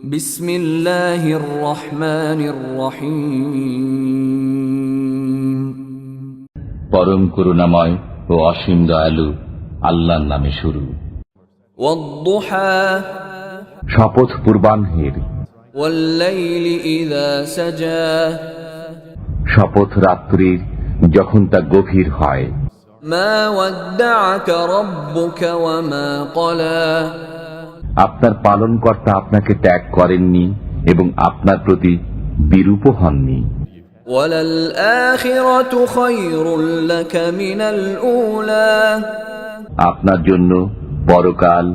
বিসমিল্লাহির রহমানির রহিম। পরম করুণাময় ও অসীম দয়ালু আল্লাহর নামে শুরু। ওয়াদ-দুহা, শপথ পূর্বাহ্নের। ওয়াল-লাইলি ইযা সাজা, শপথ রাত্রির যখন তা গভীর হয়। মা ওয়াদ্দা'আকা রাব্বুকা ওয়া মা ক্বালা, আপনার পালনকর্তা আপনাকে ত্যাগ করেননি এবং আপনার প্রতি বিরূপ হননি। ওয়ালাল আখিরাতু খায়রুল লাকা মিনাল উলা, আপনার জন্য পরকাল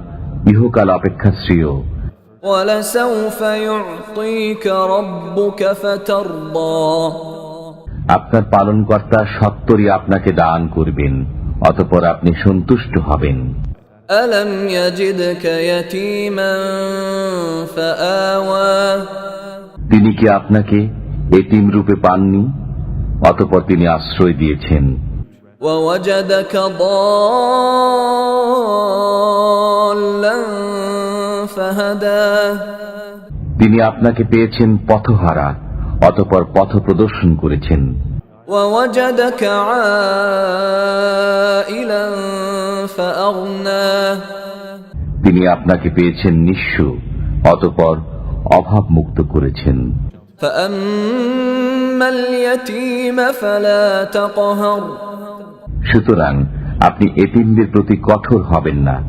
ইহকাল অপেক্ষা শ্রেয়। ওয়ালাসাউফা ইউ'তিকা রাব্বুকা ফাতারদা, আপনার পালনকর্তা সত্বরই আপনাকে দান করবেন, অতঃপর আপনি সন্তুষ্ট হবেন। আলম ইয়াজিদকা ইয়াতীমান ফাআওয়া, তিনি কি আপনাকে এতিম রূপে পাননি, অতঃপর তিনি আশ্রয় দিয়েছেন। ওয়াওয়াজাদাকা দাল্লান ফাহাদা, তিনি আপনাকে পেয়েছেন পথহারা, অতঃপর পথ প্রদর্শন করেছেন। ওয়াওয়াজাদাকা আইলান ফাআগনা, তিনি আপনাকে পেয়েছেন নিঃস্ব, অতঃপর অভাব মুক্ত করেছেন। ফাআম্মাল ইয়াতীমা ফালা তাকহার, সুতরাং আপনি এতিমদের প্রতি কঠোর হবেন না।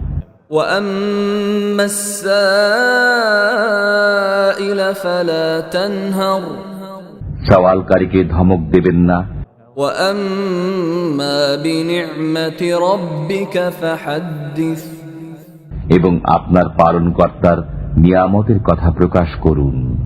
ওয়াম্মাস সাইলা ফালা তানহার, সওয়ালকারীকে ধমক দেবেন না। ওয়াম্মা বিনি'মাতি রাব্বিকা ফাহাদ্দিস, এবং আপনার পালনকর্তার নিয়ামতের কথা প্রকাশ করুন।